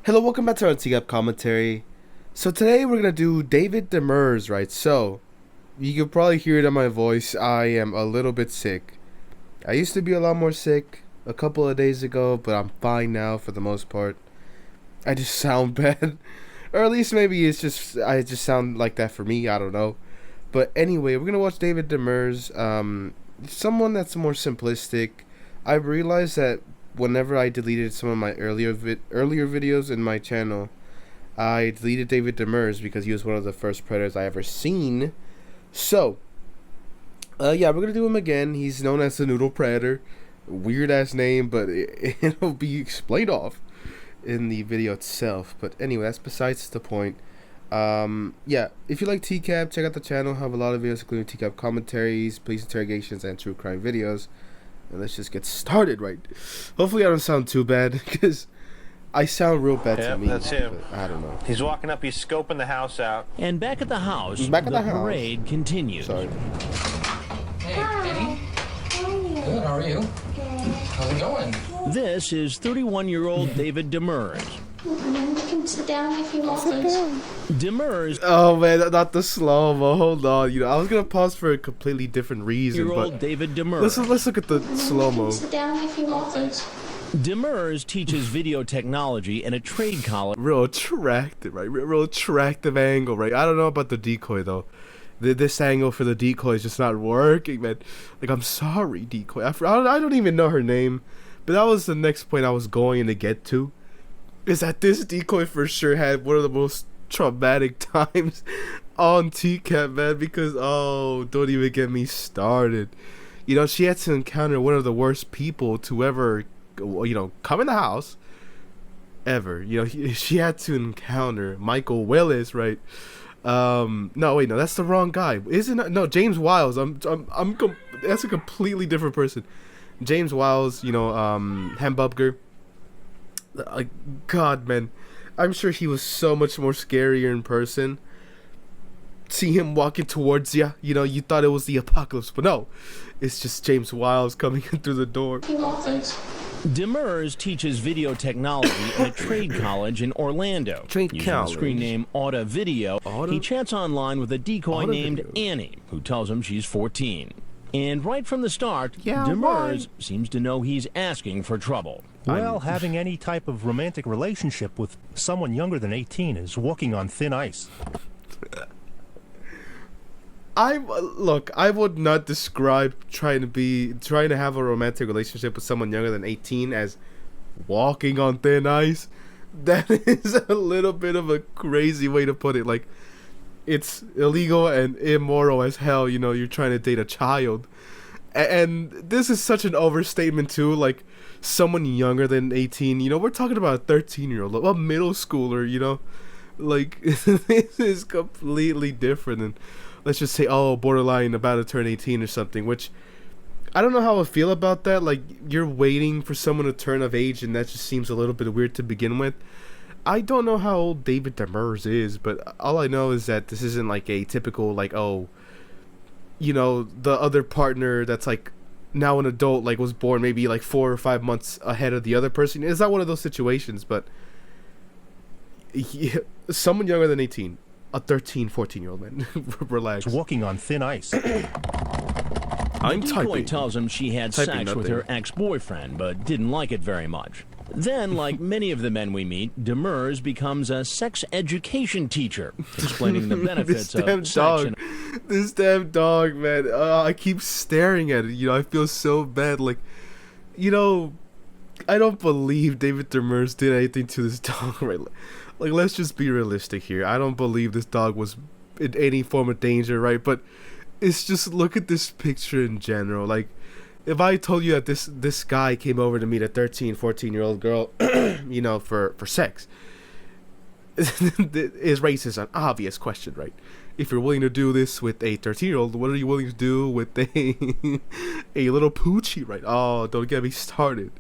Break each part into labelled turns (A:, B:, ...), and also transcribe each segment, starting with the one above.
A: Hello, welcome back to our TCAP commentary. So today we're gonna do David Demers, right? So you can probably hear it on my voice. I am a little bit sick. I used to be a lot more sick a couple of days ago, but I'm fine now for the most part. I just sound bad, or at least maybe it's just I just sound like that for me. I don't know. But anyway, we're gonna watch David Demers. Someone that's more simplistic. I realized that whenever I deleted some of my earlier videos in my channel, I deleted David Demers because he was one of the first predators I ever seen. So, yeah, we're gonna do him again. He's known as the Noodle Predator. Weird ass name, but it'll be explained off in the video itself. But anyway, that's besides the point. Yeah, if you like TCAP, check out the channel. I have a lot of videos including TCAP commentaries, police interrogations, and true crime videos. And let's just get started, right? Hopefully I don't sound too bad, because I sound real bad to me.
B: That's him.
A: I don't know.
B: He's walking up, he's scoping the house out.
C: And back at the house, the parade continues.
A: Sorry.
D: Hey, Eddie. Good, how are you? How's it going?
C: This is 31-year-old David Demers.
E: You can sit down if you want.
C: Demers,
A: Oh man, not the slow-mo. Hold on. You know, I was gonna pause for a completely different reason, but
C: David Demers.
A: let's look at the slow-mo.
E: Sit down if you want.
D: Thanks.
C: Demers teaches video technology at a trade college.
A: Real attractive, right? Real attractive angle, right? I don't know about the decoy though. This angle for the decoy is just not working, man. Like, I'm sorry, decoy. I don't even know her name, but that was the next point I was going to get to. Is that this decoy for sure had one of the most traumatic times on TCAP, man, because, oh, don't even get me started. You know, she had to encounter one of the worst people to ever, you know, come in the house, ever. You know, she had to encounter Michael Willis, right? No, wait, no, that's the wrong guy. Isn't it? No, James Wiles. That's a completely different person. James Wiles, you know, Hambubger. God, man, I'm sure he was so much more scarier in person. See him walking towards you, you know, you thought it was the apocalypse, but no, it's just James Wiles coming in through the door.
D: Thanks.
C: Demers teaches video technology at a trade college in Orlando. Using the screen name Auto Video, he chats online with a decoy named Annie, who tells him she's 14. And right from the start, Demers seems to know he's asking for trouble.
F: Well, having any type of romantic relationship with someone younger than 18 is walking on thin ice.
A: Look, I would not describe trying to have a romantic relationship with someone younger than 18 as walking on thin ice. That is a little bit of a crazy way to put it. Like, it's illegal and immoral as hell, you know, you're trying to date a child. And this is such an overstatement too, like, someone younger than 18, you know, we're talking about a 13-year-old, a middle schooler, you know, like, this is completely different than, let's just say, oh, borderline about to turn 18 or something, which, I don't know how I feel about that. Like, you're waiting for someone to turn of age, and that just seems a little bit weird to begin with. I don't know how old David Demers is, but all I know is that this isn't like a typical, like, oh, you know, the other partner that's like now an adult, like, was born maybe like 4 or 5 months ahead of the other person. It's not one of those situations, but someone younger than 18, a 13, 14-year-old man, relax.
F: Walking on thin ice.
C: The decoy tells him she had sex with her ex-boyfriend, but didn't like it very much. Then, like many of the men we meet, Demers becomes a sex education teacher, explaining the benefits of sex.
A: This damn dog, man. I keep staring at it. You know, I feel so bad. Like, you know, I don't believe David Demers did anything to this dog. Right? Like, let's just be realistic here. I don't believe this dog was in any form of danger, right? But it's just, look at this picture in general. Like, if I told you that this guy came over to meet a 13, 14-year-old girl, you know, for sex, is race an obvious question, right? If you're willing to do this with a 13-year-old, what are you willing to do with a little poochie, right? Oh, don't get me started.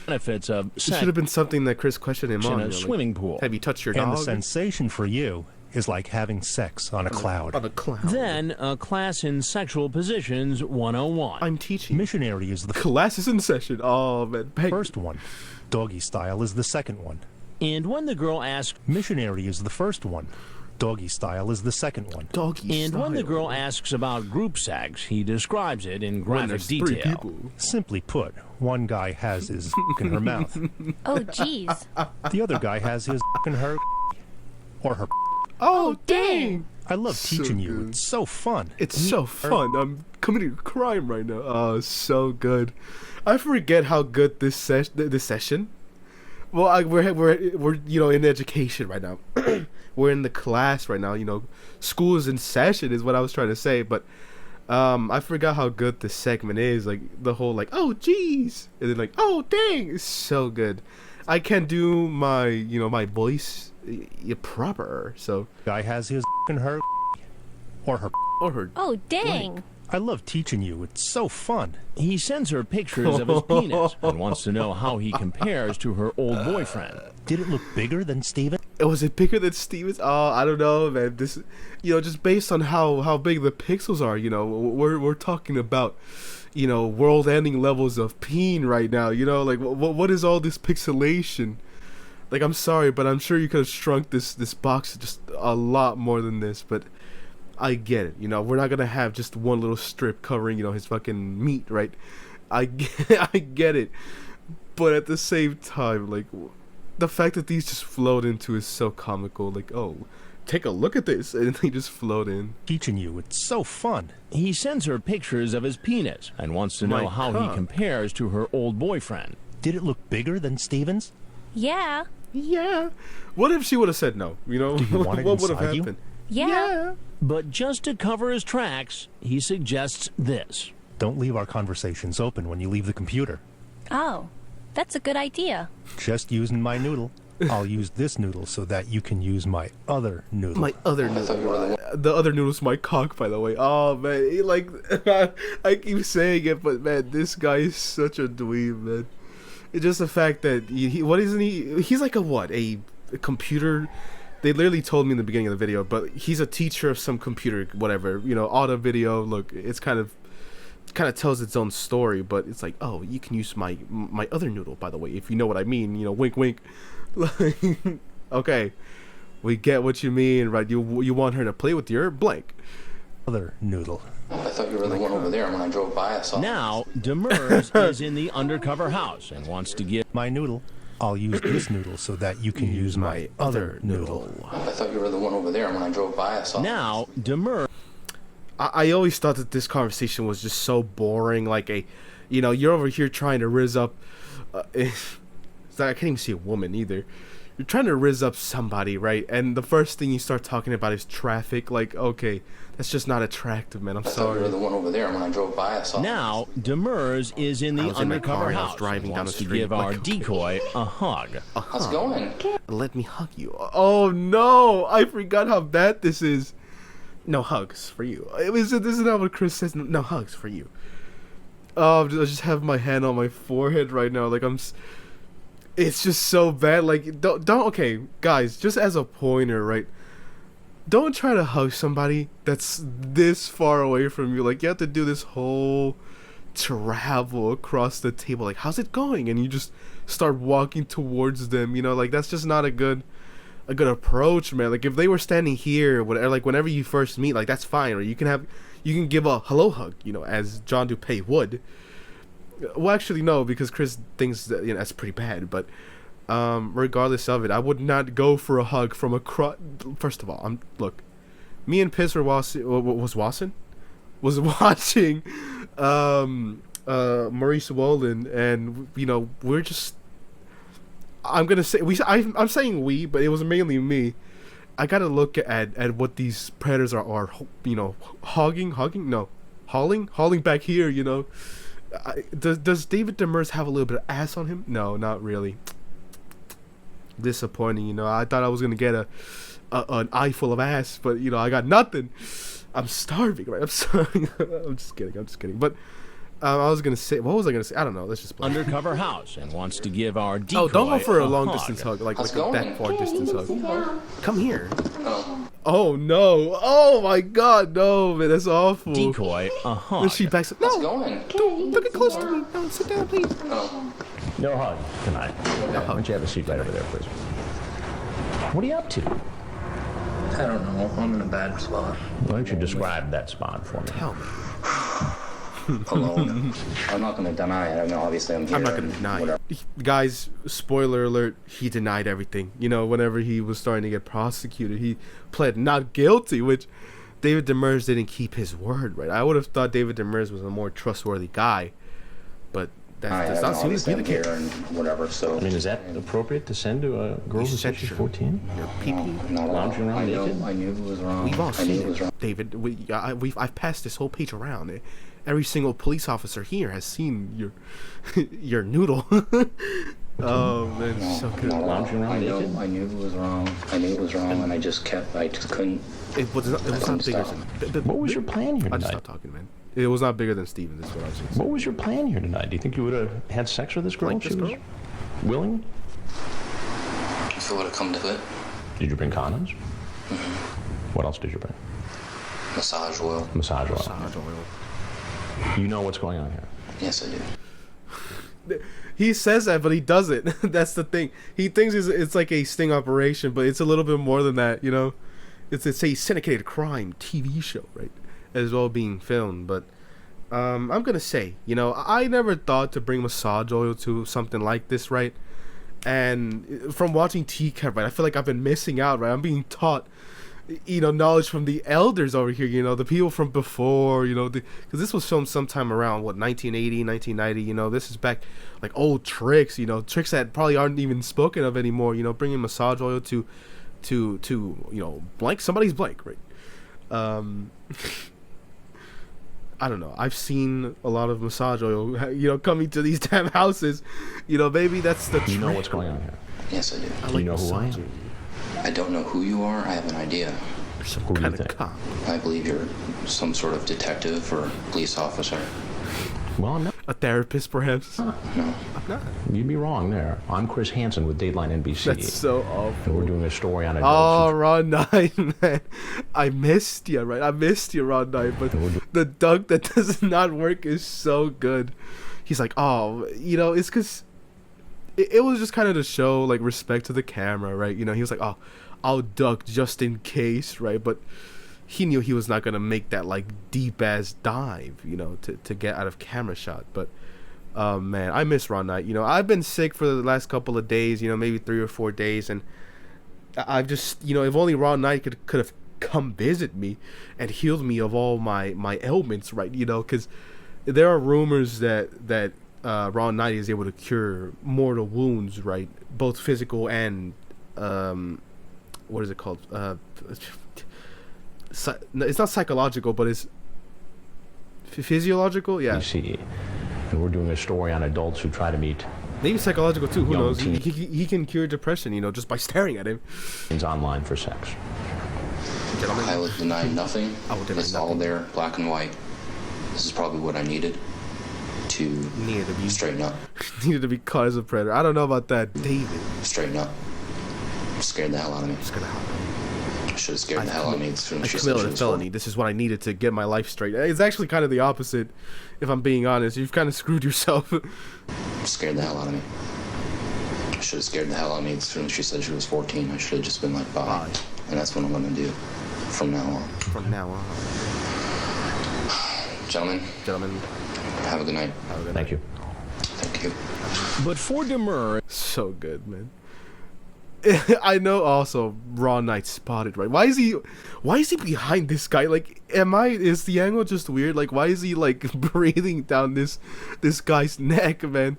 C: Benefits of sex.
A: It should have been something that Chris questioned him on.
C: In a swimming pool.
A: Have you touched your dog?
F: And the sensation for you is like having sex on a cloud.
A: On a cloud.
C: Then, a class in sexual positions 101.
A: I'm teaching.
F: Missionary is the
A: class is in session. Oh, man.
F: first one. Doggy style is the second one.
C: And when the girl asks,
F: Missionary is the first one. Doggy style is the second one.
A: Doggy
C: and
A: style.
C: when the girl asks about group sex, he describes it in
A: When
C: graphic
A: there's 3
C: detail.
A: people.
F: Simply put, one guy has his in her mouth.
E: Oh, jeez.
F: The other guy has his in her or her.
A: Oh, dang!
F: I love
A: So
F: teaching you.
A: good.
F: It's so fun.
A: It's so fun. I'm committing a crime right now. Oh, so good. I forget how good this session. Well, we're you know in education right now. We're in the class right now. You know, school is in session is what I was trying to say. But I forgot how good this segment is. Like the whole like oh geez, and then like oh dang, it's so good. I can't do my my voice proper. So
F: Guy has his in her or her.
A: or her.
E: Oh, dang.
F: I love teaching you. It's so fun.
C: He sends her pictures of his penis and wants to know how he compares to her old boyfriend.
F: Did it look bigger than Steven?
A: Was it bigger than Steven's? Oh, I don't know, man. This, just based on how big the pixels are, we're talking about, world-ending levels of peen right now. Like what is all this pixelation? Like, I'm sorry, but I'm sure you could have shrunk this box just a lot more than this. But I get it. We're not gonna have just one little strip covering, his fucking meat, right? I get it. But at the same time, like, the fact that these just float into is so comical. Like, oh, take a look at this, and they just float in.
F: Teaching you. It's so fun.
C: He sends her pictures of his penis and wants to know
A: My
C: how
A: cock.
C: he compares to her old boyfriend.
F: Did it look bigger than Steven's?
E: Yeah.
A: Yeah. What if she would have said no?
F: Do you want it
A: what would have
F: inside you?
A: happened?
E: Yeah.
C: But just to cover his tracks, he suggests this.
F: Don't leave our conversations open when you leave the computer.
E: Oh, that's a good idea.
F: Just using my noodle. I'll use this noodle so that you can use my other noodle.
A: My other noodle. The other noodle's my cock, by the way. Oh man, I keep saying it, but man, this guy is such a dweeb, man. It's just the fact that he what isn't he? He's like a computer. They literally told me in the beginning of the video, but he's a teacher of some computer, whatever. Auto video. Look, it's kind of tells its own story, but it's like, oh, you can use my other noodle, by the way, if you know what I mean. Wink, wink. Like, okay, we get what you mean, right? You want her to play with your blank.
F: Other noodle.
D: I thought you were the one over there. When I drove by, I saw.
C: Now, Demers is in the undercover house and wants to give
F: My noodle. I'll use this noodle so that you can use my other noodle.
D: I thought you were the one over there. When I drove by, I saw.
C: Now, Demers
A: I always thought that this conversation was just so boring. Like you're over here trying to rizz up. It's like, I can't even see a woman either. You're trying to rizz up somebody, right? And the first thing you start talking about is traffic. Like, okay, that's just not attractive, man. I'm
D: I thought you were
A: sorry.
D: the one over there. When I drove by, I saw.
C: Now, Demers is in
A: I
C: the
A: was in my car
C: undercover
A: and I was
C: house
A: driving
C: and
A: down
C: wants
A: the
C: to
A: street,
C: give
A: like,
C: our
A: okay.
C: decoy a hug.
D: How's it going?
A: Let me hug you. Oh no, I forgot how bad this is. No hugs for you. This is not what Chris says. No hugs for you. Oh, I just have my hand on my forehead right now. Like it's just so bad. Like don't. Okay, guys, just as a pointer, right? Don't try to hug somebody that's this far away from you. Like, you have to do this whole travel across the table. Like, how's it going? And you just start walking towards them. Like, that's just not a good approach, man. Like, if they were standing here, whatever, like whenever you first meet, like, that's fine. Or you can give a hello hug, as John Dupay would. Well, actually, no, because Chris thinks that that's pretty bad. But regardless of it, I would not go for a hug from across. First of all, look, me and Piss were watching Maurice Wolin, and we're just. I'm gonna say I'm saying we, but it was mainly me. I gotta look at what these predators are hauling back here. Does David Demers have a little bit of ass on him? No, not really. Disappointing. I thought I was gonna get an eye full of ass, but I got nothing. I'm starving, right? I'm sorry. I'm just kidding. But I was gonna say, what was I gonna say? I don't know. Let's just play.
C: Undercover house and wants to give our decoy
A: Oh, don't go for a long
C: hug.
A: distance hug, like
D: How's it
A: a
D: going?
A: that far distance hug.
E: Yeah.
A: Come here.
D: Oh.
A: Oh no! Oh my God! No, man, that's awful.
C: Decoy a
A: And
C: hug.
A: she backs up.
D: How's it
A: No,
D: going?
A: don't get close to me. No, sit down, please.
D: Oh.
G: No hug tonight. Why don't you have a seat right over there, please?
C: What are you up to?
D: I don't know. I'm in a bad spot.
C: Why don't you describe that spot for me?
A: Tell me.
G: Alone. I'm not going to deny it. I mean, obviously, I'm here.
A: I'm not gonna deny it. Guys, spoiler alert, he denied everything. You know, whenever he was starting to get prosecuted, he pled not guilty, which David Demers didn't keep his word, right? I would have thought David Demers was a more trustworthy guy, but that does not seem to be the case.
G: And whatever, so.
C: I mean, is that appropriate to send to a girl who's 14?
A: People
G: not
C: lounging around naked?
G: I knew it was wrong.
A: We've all
G: I knew
A: seen
G: it was wrong.
A: it, David. I've passed this whole page around. Every single police officer here has seen your noodle. Oh man, so good.
C: Lounging around naked?
G: I knew it was wrong. I knew it was wrong, and I just couldn't.
A: It was not bigger than.
C: What was your plan here
A: I just
C: tonight?
A: stopped talking, man. It was not bigger than Steven. That's what I was saying.
C: What was your plan here tonight? Do you think you would have had sex with this girl?
A: Like this
C: She was
A: girl?
C: willing?
G: If it would have come to it,
C: Did you bring condoms?
G: Mm-hmm.
C: What else did you bring?
G: massage oil.
C: Massage oil.
A: Massage oil.
C: You know what's going on here.
G: Yes, I do.
A: He says that, but he doesn't. That's the thing. He thinks it's like a sting operation, but it's a little bit more than that, you know? It's a syndicated crime TV show, right? As well being filmed, but I'm gonna say, you know, I never thought to bring massage oil to something like this, right? And from watching TCAP, right, I feel like I've been missing out, right? I'm being taught, you know, knowledge from the elders over here, you know, the people from before, you know, because this was filmed sometime around, what, 1980, 1990, you know, this is back, like, old tricks, you know, tricks that probably aren't even spoken of anymore, you know, bringing massage oil to you know, blank, somebody's blank, right? I don't know, I've seen a lot of massage oil, you know, coming to these damn houses, you know, maybe that's the trick.
C: You know what's going on here.
G: Yes, I do.
A: I
C: You
A: like
C: know who I
A: massage
C: am?
A: oil.
G: I don't know who you are. I have an idea.
A: You're some
C: Who do you
A: kind of
C: think?
A: cop.
G: I believe you're some sort of detective or police officer.
C: Well, I'm not.
A: A therapist, perhaps.
G: No.
A: I'm not.
C: You'd be wrong there. I'm Chris Hansen with Dateline NBC.
A: That's so awful.
C: And we're doing a story on a
A: Oh, Ron Knight, man. I missed you, right? I missed you, Ron Knight. But the dunk that does not work is so good. He's like, oh, you know, it's because it was just kind of to show, like, respect to the camera, right? You know, he was like, oh, I'll duck just in case, right? But he knew he was not going to make that, like, deep-ass dive, you know, to get out of camera shot. But, man, I miss Ron Knight. You know, I've been sick for the last couple of days, you know, maybe 3 or 4 days, and I've just, you know, if only Ron Knight could have come visit me and healed me of all my ailments, right? You know, because there are rumors that Ron Knight is able to cure mortal wounds, right? Both physical and, what is it called? It's not psychological, but it's physiological. Yeah,
C: NBC. And we're doing a story on adults who try to meet
A: maybe psychological too. Who
C: Young
A: knows?
C: teen.
A: He can cure depression, you know, just by staring at him.
C: teens online for sex.
A: Gentlemen,
G: I would deny nothing.
A: I will deny
G: It's all
A: nothing.
G: there, black and white. This is probably what I needed to
A: needed to be
G: straighten up.
A: needed to be caught as a predator. I don't know about that, David.
G: Straighten up. Scared the hell out of me.
A: It's gonna happen.
G: Should have scared the hell out of me as soon
A: I
G: as she said
A: committed
G: she
A: a
G: was
A: felony. This is what I needed to get my life straight. It's actually kind of the opposite, if I'm being honest. You've kind of screwed yourself.
G: Scared the hell out of me. Should have scared the hell out of me as soon as she said she was 14. I should have just been like, bye. And that's what I'm gonna do from now on.
A: From now on,
G: Gentlemen,
A: gentlemen,
G: have a good night.
A: have a good
C: Thank
A: night.
C: you.
G: Thank you.
C: But for Demers,
A: So good, man. I know also Ron Knight spotted, right? Why is he behind this guy? Like, is the angle just weird? Like, why is he like breathing down this guy's neck, man?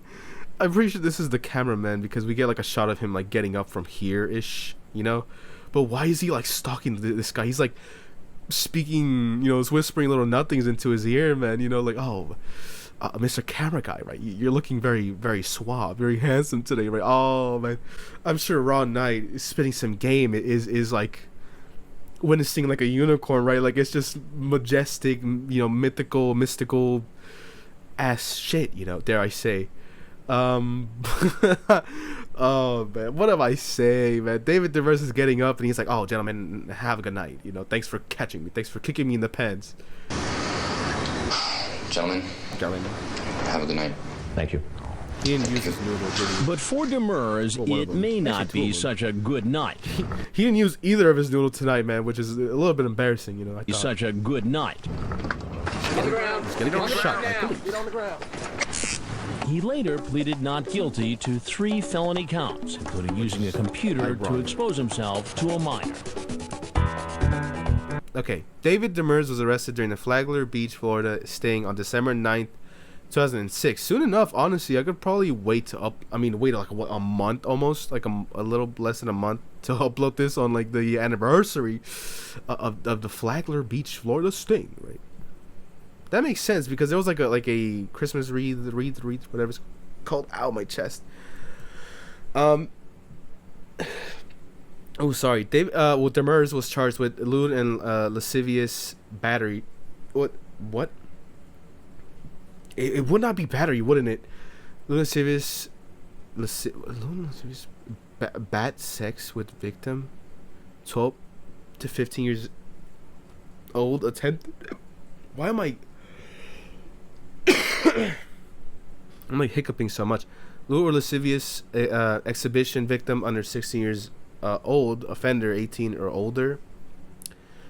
A: I'm pretty sure this is the cameraman because we get like a shot of him like getting up from here-ish, you know? But why is he like stalking this guy? He's like speaking, you know, whispering little nothings into his ear, man, you know, like, oh, Mr. Camera Guy, right? You're looking very, very suave, very handsome today, right? Oh, man. I'm sure Ron Knight is spitting some game is like witnessing like a unicorn, right? Like, it's just majestic, you know, mystical ass shit, you know, dare I say. Oh, man. What am I saying, man? David Demers is getting up and he's like, oh, gentlemen, have a good night. You know, thanks for catching me. Thanks for kicking me in the pants.
G: Gentlemen,
A: Gentlemen.
G: have a good night.
C: thank you.
A: He didn't use his noodle, did he?
C: But for Demers,
A: Well, one of
C: it
A: them.
C: may
A: Actually,
C: not
A: two of
C: be
A: them.
C: such a good night.
A: He didn't use either of his noodle tonight, man, which is a little bit embarrassing, you know. I thought.
C: Such a good night.
A: He's getting shot by police.
D: Get on the ground.
C: He later pleaded not guilty to 3 felony counts, including using a computer to expose himself to a minor.
A: Okay, David Demers was arrested during the Flagler Beach, Florida sting on December 9th, 2006. Soon enough, honestly, I could probably wait like a month almost, like a little less than a month to upload this on like the anniversary of the Flagler Beach, Florida sting, right? That makes sense because there was like a Christmas wreath, whatever it's called, out my chest. Oh, sorry. Demers was charged with lewd and lascivious battery. What? It would not be battery, wouldn't it? Lewd lascivious bad sex with victim, 12 to 15 years old, attempted. Why am I? I'm like hiccuping so much. Lewd or lascivious exhibition victim under 16 years old, offender 18 or older.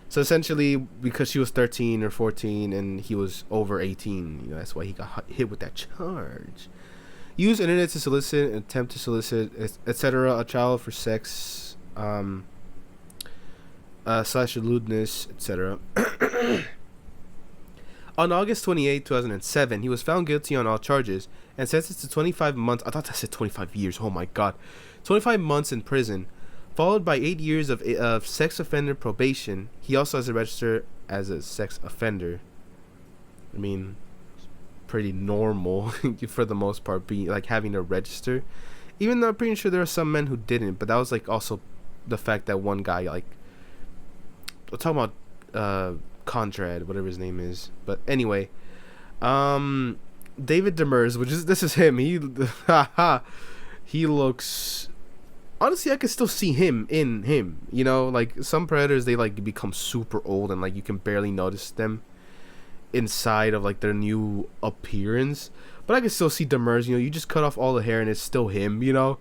A: So essentially, because she was 13 or 14 and he was over 18, you know, that's why he got hit with that charge. Use internet to solicit, attempt to solicit, etc. a child for sex, slash lewdness, etc. On August 28, 2007, he was found guilty on all charges and sentenced to 25 months. I thought that said 25 years. Oh my god. 25 months in prison, followed by 8 years of sex offender probation. He also has to register as a sex offender. I mean, pretty normal for the most part, being like having to register. Even though I'm pretty sure there are some men who didn't, but that was like also the fact that one guy, like, we're talking about Conrad, whatever his name is. But anyway, David Demers, this is him. He looks, honestly, I could still see him in him. You know, like some predators, they like become super old and like you can barely notice them inside of like their new appearance. But I can still see Demers. You know, you just cut off all the hair and it's still him. You know.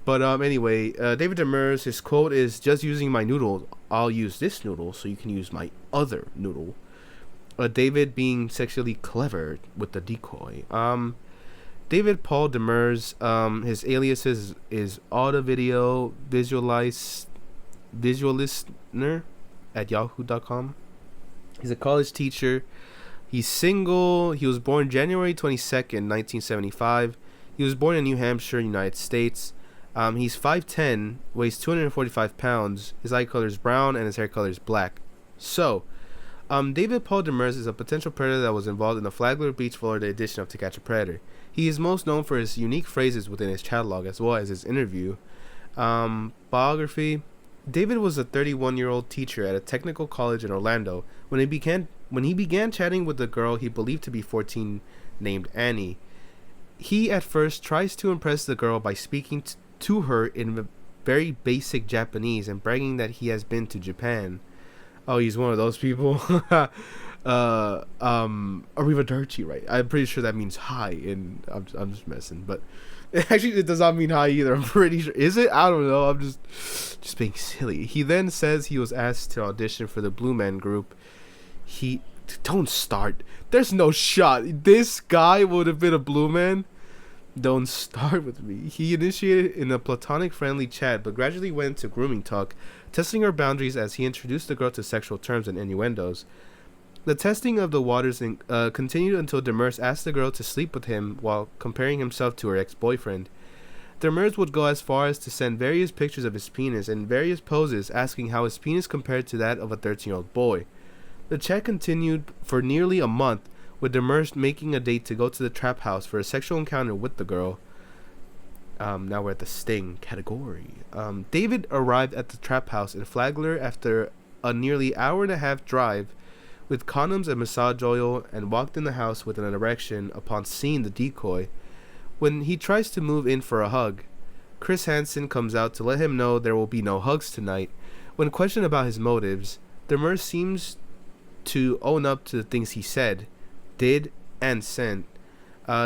A: But anyway, David Demers, his quote is, "Just using my noodle, I'll use this noodle so you can use my other noodle." David being sexually clever with the decoy. David Paul Demers, his alias is Auto Video Visualister at yahoo.com. He's a college teacher. He's single. He was born January 22nd, 1975. He was born in New Hampshire, United States. He's 5'10", weighs 245 pounds. His eye color is brown and his hair color is black. So, David Paul Demers is a potential predator that was involved in the Flagler Beach, Florida edition of To Catch a Predator. He is most known for his unique phrases within his catalog as well as his interview. Biography. David was a 31-year-old teacher at a technical college in Orlando when he began chatting with a girl he believed to be 14 named Annie. He at first tries to impress the girl by speaking to her in very basic Japanese and bragging that he has been to Japan. Oh, he's one of those people. Arrivederci, right? I'm pretty sure that means hi, and I'm just messing, but actually it does not mean hi either. I'm pretty sure. Is it? I don't know. I'm just being silly. He then says he was asked to audition for the Blue Man Group. Don't start. There's no shot. This guy would have been a Blue Man. Don't start with me. He initiated in a platonic friendly chat, but gradually went to grooming talk, testing her boundaries as he introduced the girl to sexual terms and innuendos. The testing of the waters continued until Demers asked the girl to sleep with him while comparing himself to her ex-boyfriend. Demers would go as far as to send various pictures of his penis in various poses, asking how his penis compared to that of a 13-year-old boy. The chat continued for nearly a month, with Demers making a date to go to the trap house for a sexual encounter with the girl. Now we're at the sting category. David arrived at the trap house in Flagler after a nearly hour-and-a-half drive with condoms and massage oil and walked in the house with an erection upon seeing the decoy. When he tries to move in for a hug, Chris Hansen comes out to let him know there will be no hugs tonight. When questioned about his motives, Demers seems to own up to the things he said, did, and sent.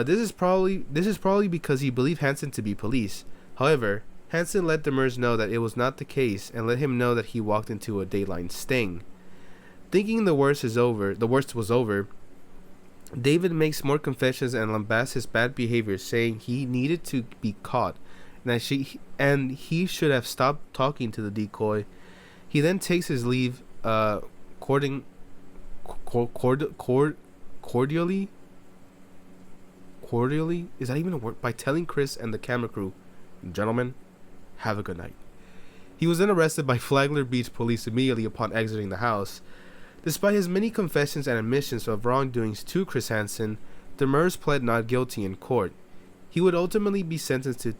A: This is probably because he believed Hansen to be police. However, Hansen let Demers know that it was not the case and let him know that he walked into a Dateline sting. Thinking the worst was over, David makes more confessions and lambasts his bad behavior, saying he needed to be caught and he should have stopped talking to the decoy. He then takes his leave, cordially. Is that even a word? By telling Chris and the camera crew, "Gentlemen, have a good night." He was then arrested by Flagler Beach police immediately upon exiting the house. Despite his many confessions and admissions of wrongdoings to Chris Hansen, Demers pled not guilty in court. He would ultimately be sentenced in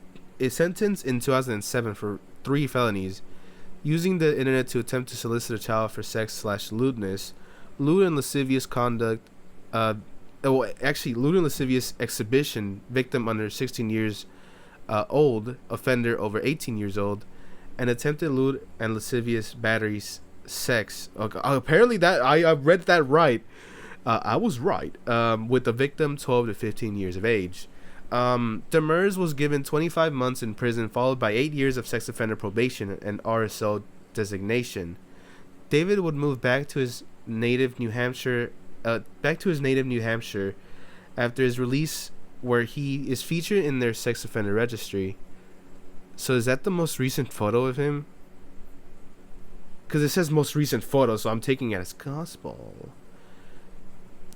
A: 2007 for 3 felonies: using the internet to attempt to solicit a child for sex/lewdness, lewd and lascivious conduct, lewd and lascivious exhibition, victim under 16 years old, offender over 18 years old, and attempted lewd and lascivious batteries, sex. Okay, apparently that I read that right. I was right. With the victim 12 to 15 years of age. Demers was given 25 months in prison, followed by 8 years of sex offender probation and RSO designation. David would move back to his native New Hampshire after his release, where he is featured in their sex offender registry. So is that the most recent photo of him? Because it says most recent photo, so I'm taking it as gospel.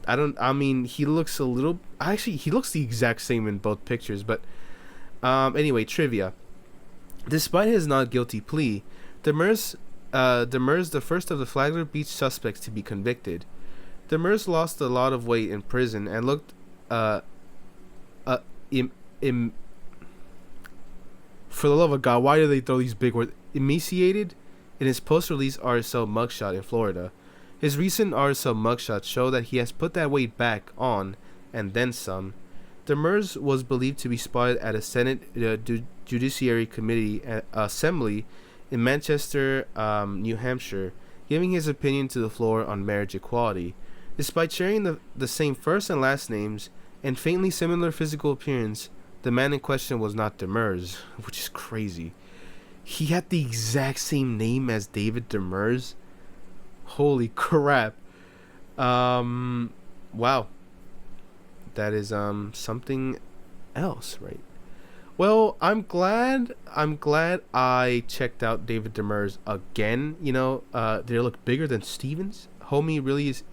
A: He looks he looks the exact same in both pictures, but anyway, trivia. Despite his not guilty plea, Demers, the first of the Flagler Beach suspects to be convicted. Demers lost a lot of weight in prison and looked for the love of God, why do they throw these big words? Emaciated in his post-release RSL mugshot in Florida. His recent RSL mugshots show that he has put that weight back on, and then some. Demers was believed to be spotted at a Senate Judiciary Committee assembly in Manchester, New Hampshire, giving his opinion to the floor on marriage equality. Despite sharing the same first and last names and faintly similar physical appearance, the man in question was not Demers, which is crazy. He had the exact same name as David Demers. Holy crap. Wow. That is something else, right? Well, I'm glad I checked out David Demers again. You know, they look bigger than Stevens. Homie really is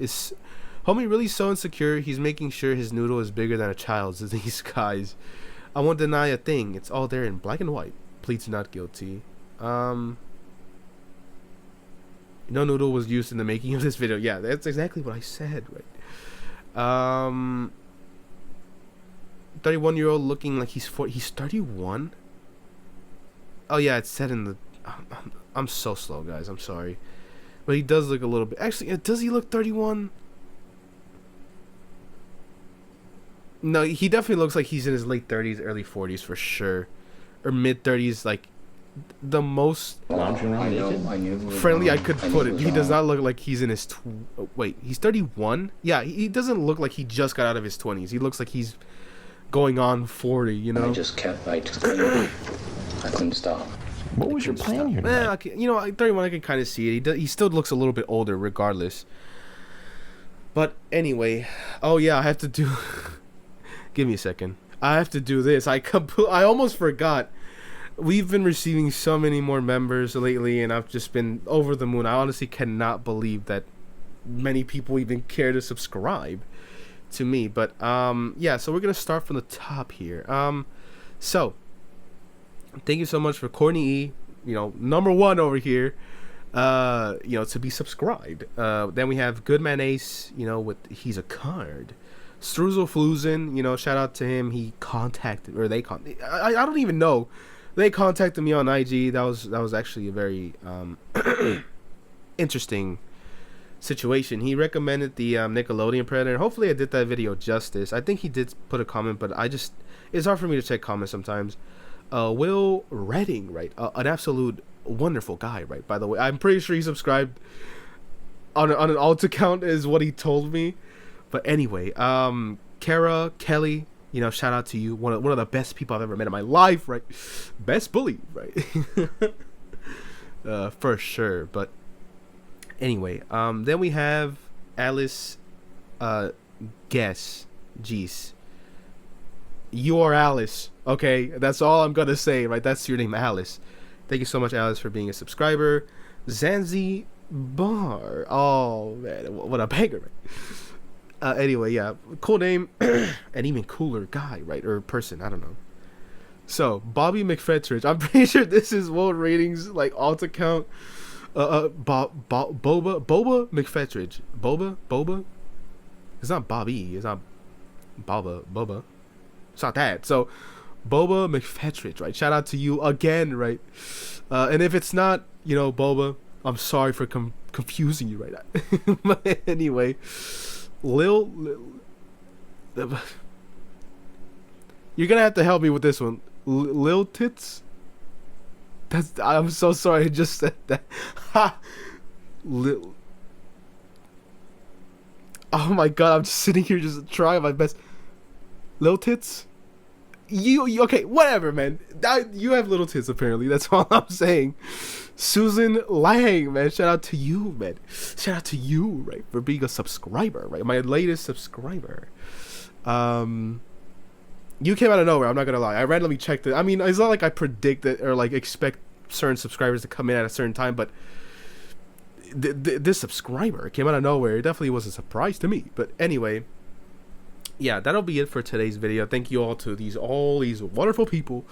A: homie really so insecure. He's making sure his noodle is bigger than a child's. These guys, I won't deny a thing. It's all there in black and white. Pleads not guilty. No noodle was used in the making of this video. Yeah, that's exactly what I said, right? 31-year-old looking like he's 31. Oh yeah, it's said in the. I'm so slow, guys. I'm sorry, but he does look a little bit. Actually, does he look 31? No, he definitely looks like he's in his late 30s, early 40s for sure, or mid 30s. Like the most friendly I could put it. He does not look like he's in his. Wait, he's 31. Yeah, he doesn't look like he just got out of his 20s. He looks like he's going on 40, you know.
G: I couldn't stop.
C: What was your plan here?
A: You know, 31, I can kind of see it. He still looks a little bit older, regardless. But anyway, oh yeah, I have to do. Give me a second. I have to do this. I almost forgot. We've been receiving so many more members lately, and I've just been over the moon. I honestly cannot believe that many people even care to subscribe to me. But yeah, so we're gonna start from the top here. So thank you so much for Courtney E, you know, #1 over here, you know, to be subscribed. Then we have Goodman Ace, you know, with he's a card. Struzel Fluzen, you know, shout out to him. He contacted, or they I don't even know. They contacted me on IG. That was actually a very interesting situation. He recommended the Nickelodeon Predator. Hopefully I did that video justice. I think he did put a comment, but it's hard for me to check comments sometimes. Will Redding, right? An absolute wonderful guy, right? By the way, I'm pretty sure he subscribed on an alt account is what he told me. But anyway, Kara, Kelly, You know, shout out to you, one of the best people I've ever met in my life, right? Best bully, right? For sure. But anyway, then we have Alice. Guess, jeez. You are Alice, okay? That's all I'm gonna say, right? That's your name, Alice. Thank you so much, Alice, for being a subscriber. Zanzi Bar. Oh man, what a banger, right? Anyway, yeah, cool name, and even cooler guy, right? Or person, I don't know. So Bobby McFetridge. I'm pretty sure this is world ratings like alt account. Boba McFetridge. Boba. It's not Bobby. It's not Boba. It's not that. So Boba McFetridge, right? Shout out to you again, right? And if it's not, you know, Boba, I'm sorry for confusing you right now. But anyway, Lil, you're gonna have to help me with this one. Lil Tits. I'm so sorry. I just said that. Ha. Lil. Oh my god, I'm just sitting here just trying my best. Little tits? You okay, whatever, man. You have little tits, apparently. That's all I'm saying. Susan Lang, man. Shout out to you, man. Shout out to you, right, for being a subscriber, right? My latest subscriber. You came out of nowhere, I'm not gonna lie. I randomly checked it. I mean, it's not like I predicted or like expect certain subscribers to come in at a certain time, but this subscriber came out of nowhere. It definitely was a surprise to me. But anyway, yeah, that'll be it for today's video. Thank you all to all these wonderful people.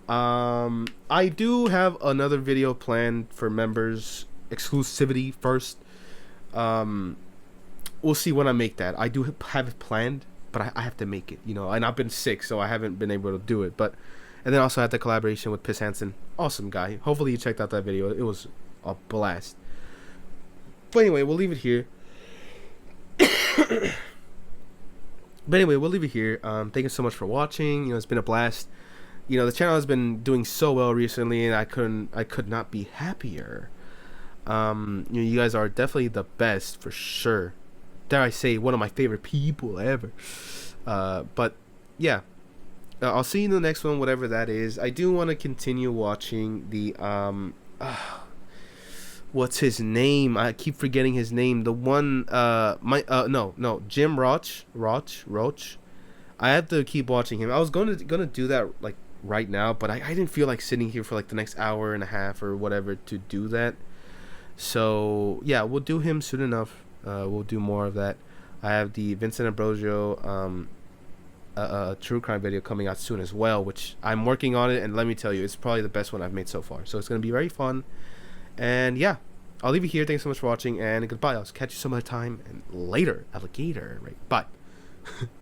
A: I do have another video planned for members, exclusivity first. We'll see when I make that. I do have it planned, but I have to make it, you know, and I've been sick, so I haven't been able to do it. But and then also had the collaboration with Hansen. Awesome guy. Hopefully you checked out that video. It was a blast. But anyway, we'll leave it here. Thank you so much for watching. You know, it's been a blast. You know, the channel has been doing so well recently, and I could not be happier. You know, you guys are definitely the best for sure. Dare I say, one of my favorite people ever. But yeah, I'll see you in the next one, whatever that is. I do want to continue watching the what's his name? I keep forgetting his name. The one, Jim Roach. I have to keep watching him. I was gonna do that like right now, but I didn't feel like sitting here for like the next hour and a half or whatever to do that. So yeah, we'll do him soon enough. We'll do more of that. I have the Vincent Ambrosio true crime video coming out soon as well, which I'm working on it, and let me tell you, it's probably the best one I've made so far. So it's gonna be very fun. And yeah, I'll leave you here. Thanks so much for watching, and goodbye. I'll catch you some other time, and later, alligator. Right, bye.